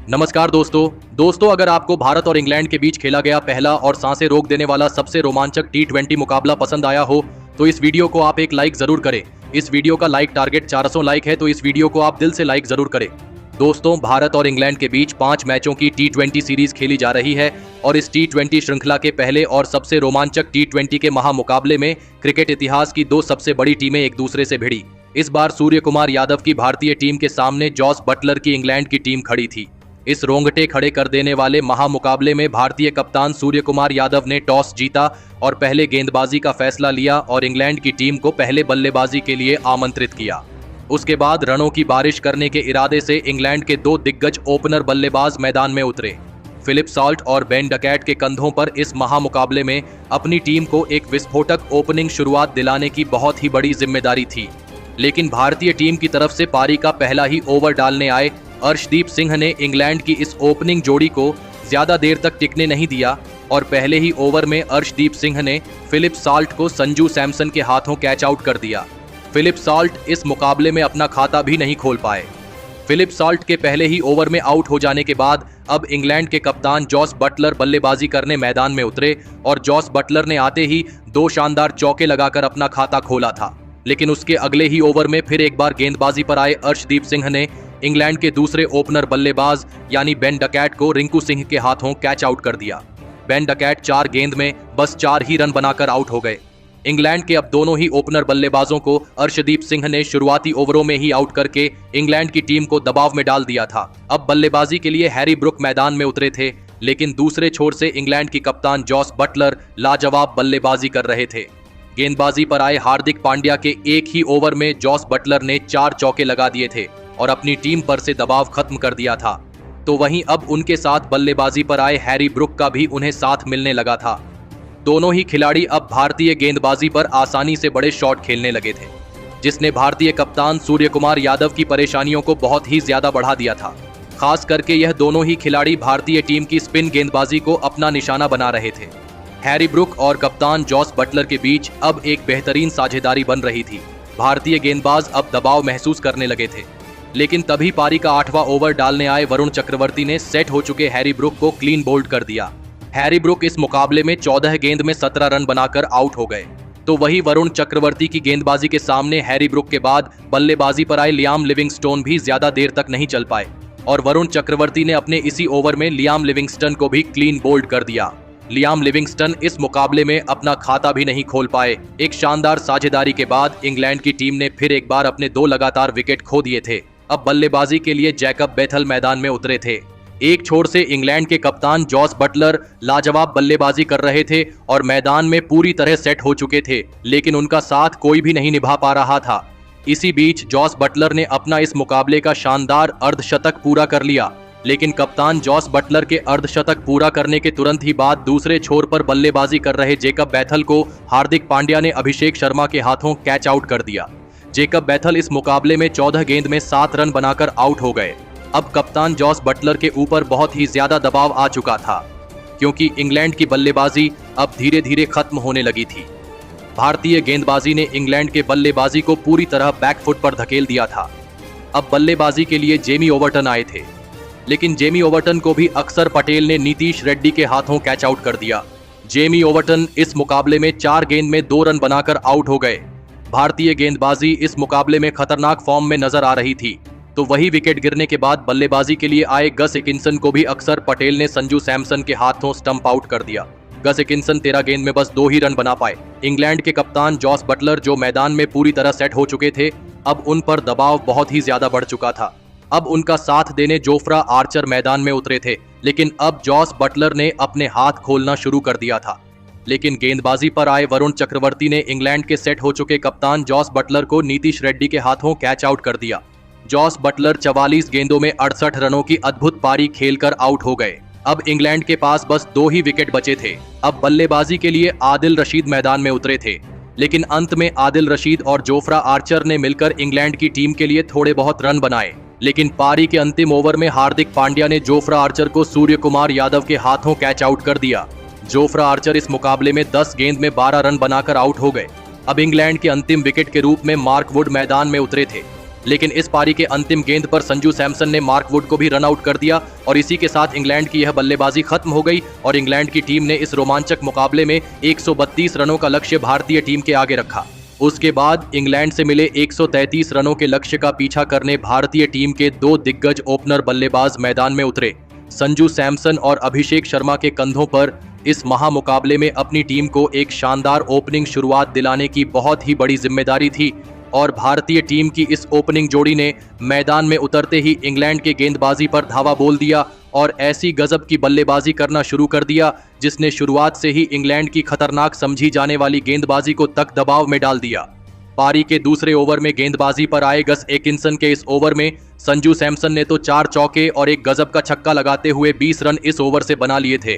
नमस्कार दोस्तों अगर आपको भारत और इंग्लैंड के बीच खेला गया पहला और सांसें रोक देने वाला सबसे रोमांचक T20 मुकाबला पसंद आया हो तो इस वीडियो को आप एक लाइक जरूर करें। इस वीडियो का लाइक टारगेट 400 लाइक है तो इस वीडियो को आप दिल से लाइक जरूर करें। दोस्तों, भारत और इंग्लैंड के बीच 5 मैचों की T20 सीरीज खेली जा रही है और इस T20 श्रृंखला के पहले और सबसे रोमांचक T20 के महामुकाबले में क्रिकेट इतिहास की 2 सबसे बड़ी टीमें एक दूसरे से भिड़ी। इस बार सूर्य कुमार यादव की भारतीय टीम के सामने जॉस बटलर की इंग्लैंड की टीम खड़ी थी। इस रोंगटे खड़े कर देने वाले महामुकाबले में भारतीय कप्तान सूर्य कुमार यादव ने टॉस जीता और पहले गेंदबाजी का फैसला लिया और इंग्लैंड की टीम को पहले बल्लेबाजी के लिए आमंत्रित किया। उसके बाद रनों की बारिश करने के इरादे से इंग्लैंड के 2 दिग्गज ओपनर बल्लेबाज मैदान में उतरे। फिलिप सॉल्ट और बेन डकैट के कंधों पर इस महामुकाबले में अपनी टीम को एक विस्फोटक ओपनिंग शुरुआत दिलाने की बहुत ही बड़ी जिम्मेदारी थी। लेकिन भारतीय टीम की तरफ से पारी का पहला ही ओवर डालने आए अर्शदीप सिंह ने इंग्लैंड की इस ओपनिंग जोड़ी को ज्यादा देर तक टिकने नहीं दिया और पहले ही ओवर में अर्शदीप सिंह ने फिलिप सॉल्ट को संजू सैमसन के हाथों कैच आउट कर दिया। फिलिप सॉल्ट इस मुकाबले में अपना खाता भी नहीं खोल पाए। फिलिप सॉल्ट के पहले ही ओवर में आउट हो जाने के बाद अब इंग्लैंड के कप्तान जॉस बटलर बल्लेबाजी करने मैदान में उतरे और जॉस बटलर ने आते ही 2 शानदार चौके लगाकर अपना खाता खोला था। लेकिन उसके अगले ही ओवर में फिर एक बार गेंदबाजी पर आए अर्शदीप सिंह ने इंग्लैंड के दूसरे ओपनर बल्लेबाज यानी बेन डकैट को रिंकू सिंह के हाथों कैच आउट कर दिया। बेन डकैट 4 गेंद में बस 4 ही रन बनाकर आउट हो गए। इंग्लैंड के अब दोनों ही ओपनर बल्लेबाजों को अर्शदीप सिंह ने शुरुआती ओवरों में ही आउट करके इंग्लैंड की टीम को दबाव में डाल दिया था। अब बल्लेबाजी के लिए हैरी ब्रुक मैदान में उतरे थे, लेकिन दूसरे छोर से इंग्लैंड की कप्तान जॉस बटलर लाजवाब बल्लेबाजी कर रहे थे। गेंदबाजी पर आए हार्दिक पांड्या के एक ही ओवर में जॉस बटलर ने 4 चौके लगा दिए थे और अपनी टीम पर से दबाव खत्म कर दिया था। तो वहीं अब उनके साथ बल्लेबाजी पर आए हैरी ब्रुक का भी उन्हें साथ मिलने लगा था। दोनों ही खिलाड़ी अब भारतीय गेंदबाजी पर आसानी से बड़े शॉट खेलने लगे थे, जिसने भारतीय कप्तान सूर्य कुमार यादव की परेशानियों को बहुत ही ज्यादा बढ़ा दिया था। खास करके यह दोनों ही खिलाड़ी भारतीय टीम की स्पिन गेंदबाजी को अपना निशाना बना रहे थे। हैरी ब्रुक और कप्तान जॉस बटलर के बीच अब एक बेहतरीन साझेदारी बन रही थी। भारतीय गेंदबाज अब दबाव महसूस करने लगे थे, लेकिन तभी पारी का 8वां ओवर डालने आए वरुण चक्रवर्ती ने सेट हो चुके हैरी ब्रुक को क्लीन बोल्ड कर दिया। हैरी ब्रुक इस मुकाबले में 14 गेंद में 17 रन बनाकर आउट हो गए। तो वही वरुण चक्रवर्ती की गेंदबाजी के सामने हैरी ब्रुक के बाद बल्लेबाजी पर आए लियाम लिविंगस्टोन भी ज्यादा देर तक नहीं चल पाए और वरुण चक्रवर्ती ने अपने इसी ओवर में लियाम लिविंगस्टन को भी क्लीन बोल्ड कर दिया। लियाम लिविंगस्टन इस मुकाबले में अपना खाता भी नहीं खोल पाए। एक शानदार साझेदारी के बाद इंग्लैंड की टीम ने फिर एक बार अपने 2 लगातार विकेट खो दिए थे। अब बल्लेबाजी के लिए जैकब बेथल मैदान में उतरे थे। एक छोर से इंग्लैंड के कप्तान जॉस बटलर लाजवाब बल्लेबाजी कर रहे थे और मैदान में पूरी तरह सेट हो चुके थे, लेकिन उनका साथ कोई भी नहीं निभा पा रहा था। इसी बीच जॉस बटलर ने अपना इस मुकाबले का शानदार अर्धशतक पूरा कर लिया, लेकिन कप्तान जॉस बटलर के अर्धशतक पूरा करने के तुरंत ही बाद दूसरे छोर पर बल्लेबाजी कर रहे जैकब बेथल को हार्दिक पांड्या ने अभिषेक शर्मा के हाथों कैच आउट कर दिया। जैकब बेथल इस मुकाबले में 14 गेंद में 7 रन बनाकर आउट हो गए। अब कप्तान जॉस बटलर के ऊपर बहुत ही ज्यादा दबाव आ चुका था, क्योंकि इंग्लैंड की बल्लेबाजी अब धीरे धीरे खत्म होने लगी थी। भारतीय गेंदबाजी ने इंग्लैंड के बल्लेबाजी को पूरी तरह बैकफुट पर धकेल दिया था। अब बल्लेबाजी के लिए जेमी ओवर्टन आए थे, लेकिन जेमी ओवर्टन को भी अक्षर पटेल ने नीतीश रेड्डी के हाथों कैच आउट कर दिया। जेमी ओवर्टन इस मुकाबले में 4 गेंद में 2 रन बनाकर आउट हो गए। भारतीय गेंदबाजी इस मुकाबले में खतरनाक फॉर्म में नजर आ रही थी। तो वही विकेट गिरने के बाद बल्लेबाजी के लिए आए गस एकिंसन को भी अक्षर पटेल ने संजू सैमसन के हाथों स्टंप आउट कर दिया। गस एकिंसन 13 गेंद में बस 2 ही रन बना पाए। इंग्लैंड के कप्तान जॉस बटलर जो मैदान में पूरी तरह सेट हो चुके थे, अब उन पर दबाव बहुत ही ज्यादा बढ़ चुका था। अब उनका साथ देने जोफ्रा आर्चर मैदान में उतरे थे, लेकिन अब जॉस बटलर ने अपने हाथ खोलना शुरू कर दिया था। लेकिन गेंदबाजी पर आए वरुण चक्रवर्ती ने इंग्लैंड के सेट हो चुके कप्तान जॉस बटलर को नीतीश रेड्डी के हाथों कैच आउट कर दिया। जॉस बटलर 44 गेंदों में 68 रनों की अद्भुत पारी खेलकर आउट हो गए। अब इंग्लैंड के पास बस 2 ही विकेट बचे थे। अब बल्लेबाजी के लिए आदिल रशीद मैदान में उतरे थे, लेकिन अंत में आदिल रशीद और जोफ्रा आर्चर ने मिलकर इंग्लैंड की टीम के लिए थोड़े बहुत रन बनाए। लेकिन पारी के अंतिम ओवर में हार्दिक पांड्या ने जोफ्रा आर्चर को सूर्य कुमार यादव के हाथों कैच आउट कर दिया। जोफ्रा आर्चर इस मुकाबले में 10 गेंद में 12 रन बनाकर आउट हो गए। अब इंग्लैंड के अंतिम विकेट के रूप में मार्क वुड मैदान में उतरे थे। लेकिन इस पारी के अंतिम गेंद पर संजू सैमसन ने मार्क वुड को भी रन आउट कर दिया और इसी के साथ इंग्लैंड की यह बल्लेबाजी खत्म हो गई और इंग्लैंड की टीम ने इस रोमांचक मुकाबले में 132 रनों का लक्ष्य भारतीय टीम के आगे रखा। उसके बाद इंग्लैंड से मिले 133 रनों के लक्ष्य का पीछा करने भारतीय टीम के दो दिग्गज ओपनर बल्लेबाज मैदान में उतरे। संजू सैमसन और अभिषेक शर्मा के कंधों पर इस महामुकाबले में अपनी टीम को एक शानदार ओपनिंग शुरुआत दिलाने की बहुत ही बड़ी जिम्मेदारी थी और भारतीय टीम की इस ओपनिंग जोड़ी ने मैदान में उतरते ही इंग्लैंड के गेंदबाजी पर धावा बोल दिया और ऐसी गजब की बल्लेबाजी करना शुरू कर दिया जिसने शुरुआत से ही इंग्लैंड की खतरनाक समझी जाने वाली गेंदबाजी को तक दबाव में डाल दिया। पारी के दूसरे ओवर में गेंदबाजी पर आए गस एकिंसन के इस ओवर में संजू सैमसन ने तो 4 चौके और एक गजब का छक्का लगाते हुए 20 रन इस ओवर से बना लिए थे।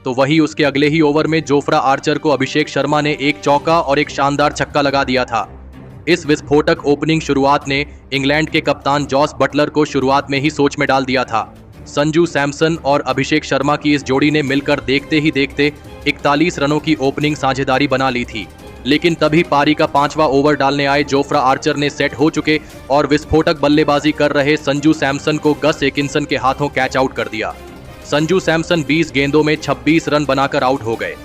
तो वही उसके अगले ही ओवर में जोफ्रा आर्चर को अभिषेक शर्मा ने एक चौका और एक शानदार छक्का लगा दिया था। इस विस्फोटक ओपनिंग शुरुआत ने इंग्लैंड के कप्तान जॉस बटलर को शुरुआत में ही सोच में डाल दिया था। संजू सैमसन और अभिषेक शर्मा की इस जोड़ी ने मिलकर देखते ही देखते 41 रनों की ओपनिंग साझेदारी बना ली थी, लेकिन तभी पारी का 5वां ओवर डालने आए जोफ्रा आर्चर ने सेट हो चुके और विस्फोटक बल्लेबाजी कर रहे संजू सैमसन को गस एकिंसन के हाथों कैच आउट कर दिया। संजू सैमसन 20 गेंदों में 26 रन बनाकर आउट हो गए।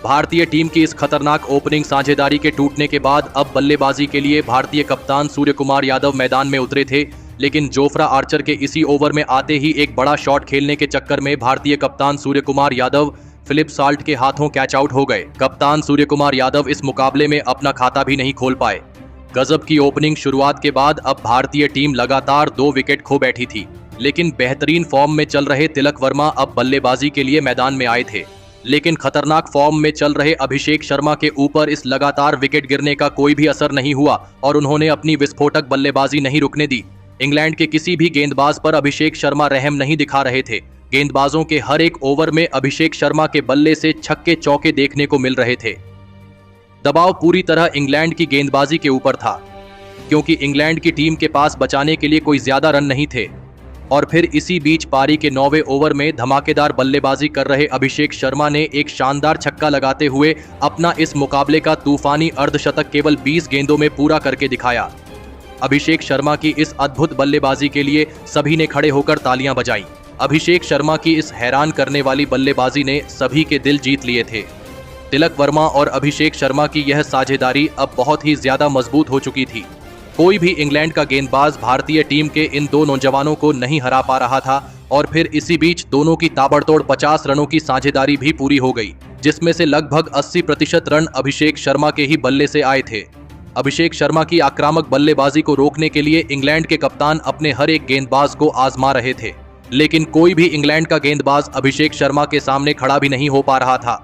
भारतीय टीम की इस खतरनाक ओपनिंग साझेदारी के टूटने के बाद अब बल्लेबाजी के लिए भारतीय कप्तान सूर्यकुमार यादव मैदान में उतरे थे, लेकिन जोफ्रा आर्चर के इसी ओवर में आते ही एक बड़ा शॉट खेलने के चक्कर में भारतीय कप्तान सूर्यकुमार यादव फिलिप साल्ट के हाथों कैच आउट हो गए। कप्तान सूर्यकुमार यादव इस मुकाबले में अपना खाता भी नहीं खोल पाए। गजब की ओपनिंग शुरुआत के बाद अब भारतीय टीम लगातार 2 विकेट खो बैठी थी, लेकिन बेहतरीन फॉर्म में चल रहे तिलक वर्मा अब बल्लेबाजी के लिए मैदान में आए थे। लेकिन खतरनाक फॉर्म में चल रहे अभिषेक शर्मा के ऊपर इस लगातार विकेट गिरने का कोई भी असर नहीं हुआ और उन्होंने अपनी विस्फोटक बल्लेबाजी नहीं रुकने दी। इंग्लैंड के किसी भी गेंदबाज पर अभिषेक शर्मा रहम नहीं दिखा रहे थे। गेंदबाजों के हर एक ओवर में अभिषेक शर्मा के बल्ले से छक्के चौके देखने को मिल रहे थे। दबाव पूरी तरह इंग्लैंड की गेंदबाजी के ऊपर था, क्योंकि इंग्लैंड की टीम के पास बचाने के लिए कोई ज्यादा रन नहीं थे। और फिर इसी बीच पारी के 9वें ओवर में धमाकेदार बल्लेबाजी कर रहे अभिषेक शर्मा ने एक शानदार छक्का लगाते हुए अपना इस मुकाबले का तूफानी अर्धशतक केवल 20 गेंदों में पूरा करके दिखाया। अभिषेक शर्मा की इस अद्भुत बल्लेबाजी के लिए सभी ने खड़े होकर तालियां बजाईं। अभिषेक शर्मा की इस हैरान करने वाली बल्लेबाजी ने सभी के दिल जीत लिए थे। तिलक वर्मा और अभिषेक शर्मा की यह साझेदारी अब बहुत ही ज्यादा मजबूत हो चुकी थी। कोई भी इंग्लैंड का गेंदबाज भारतीय टीम के इन 2 नौजवानों को नहीं हरा पा रहा था और फिर इसी बीच दोनों की ताबड़तोड़ 50 रनों की साझेदारी भी पूरी हो गई, जिसमें से लगभग 80% रन अभिषेक शर्मा के ही बल्ले से आए थे। अभिषेक शर्मा की आक्रामक बल्लेबाजी को रोकने के लिए इंग्लैंड के कप्तान अपने हर एक गेंदबाज को आजमा रहे थे, लेकिन कोई भी इंग्लैंड का गेंदबाज अभिषेक शर्मा के सामने खड़ा भी नहीं हो पा रहा था।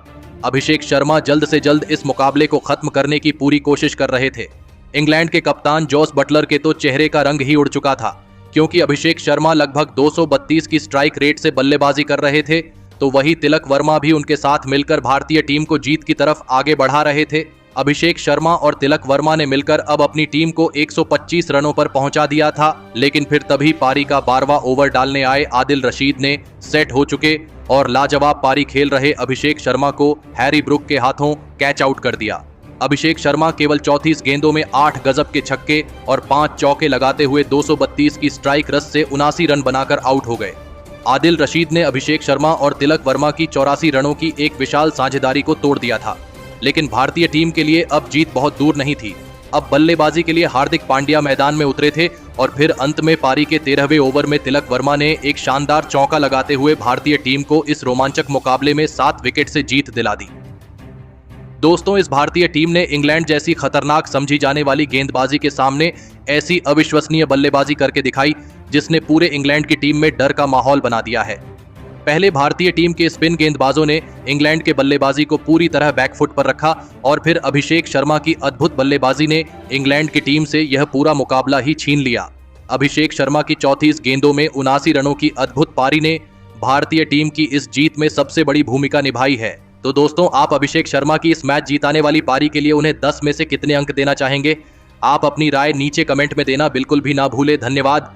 अभिषेक शर्मा जल्द से जल्द इस मुकाबले को खत्म करने की पूरी कोशिश कर रहे थे। इंग्लैंड के कप्तान जॉस बटलर के तो चेहरे का रंग ही उड़ चुका था, क्योंकि अभिषेक शर्मा लगभग 232 की स्ट्राइक रेट से बल्लेबाजी कर रहे थे, तो वही तिलक वर्मा भी उनके साथ मिलकर भारतीय टीम को जीत की तरफ आगे बढ़ा रहे थे। अभिषेक शर्मा और तिलक वर्मा ने मिलकर अब अपनी टीम को 125 रनों पर पहुंचा दिया था, लेकिन फिर तभी पारी का 12वां ओवर डालने आए आदिल रशीद ने सेट हो चुके और लाजवाब पारी खेल रहे अभिषेक शर्मा को हैरी ब्रुक के हाथों कैच आउट कर दिया। अभिषेक शर्मा केवल 34 गेंदों में 8 गजब के छक्के और 5 चौके लगाते हुए 232 की स्ट्राइक रस से 79 रन बनाकर आउट हो गए। आदिल रशीद ने अभिषेक शर्मा और तिलक वर्मा की 84 रनों की एक विशाल साझेदारी को तोड़ दिया था, लेकिन भारतीय टीम के लिए अब जीत बहुत दूर नहीं थी। अब बल्लेबाजी के लिए हार्दिक पांड्या मैदान में उतरे थे और फिर अंत में पारी के 13वें ओवर में तिलक वर्मा ने एक शानदार चौका लगाते हुए भारतीय टीम को इस रोमांचक मुकाबले में 7 विकेट से जीत दिला दी। दोस्तों, इस भारतीय टीम ने इंग्लैंड जैसी खतरनाक समझी जाने वाली गेंदबाजी के सामने ऐसी अविश्वसनीय बल्लेबाजी करके दिखाई जिसने पूरे इंग्लैंड की टीम में डर का माहौल बना दिया है। पहले भारतीय टीम के स्पिन गेंदबाजों ने इंग्लैंड के बल्लेबाजी को पूरी तरह बैकफुट पर रखा और फिर अभिषेक शर्मा की अद्भुत बल्लेबाजी ने इंग्लैंड की टीम से यह पूरा मुकाबला ही छीन लिया। अभिषेक शर्मा की 34 गेंदों में 79 रनों की अद्भुत पारी ने भारतीय टीम की इस जीत में सबसे बड़ी भूमिका निभाई है। तो दोस्तों, आप अभिषेक शर्मा की इस मैच जीताने वाली पारी के लिए उन्हें 10 में से कितने अंक देना चाहेंगे? आप अपनी राय नीचे कमेंट में देना बिल्कुल भी ना भूले। धन्यवाद।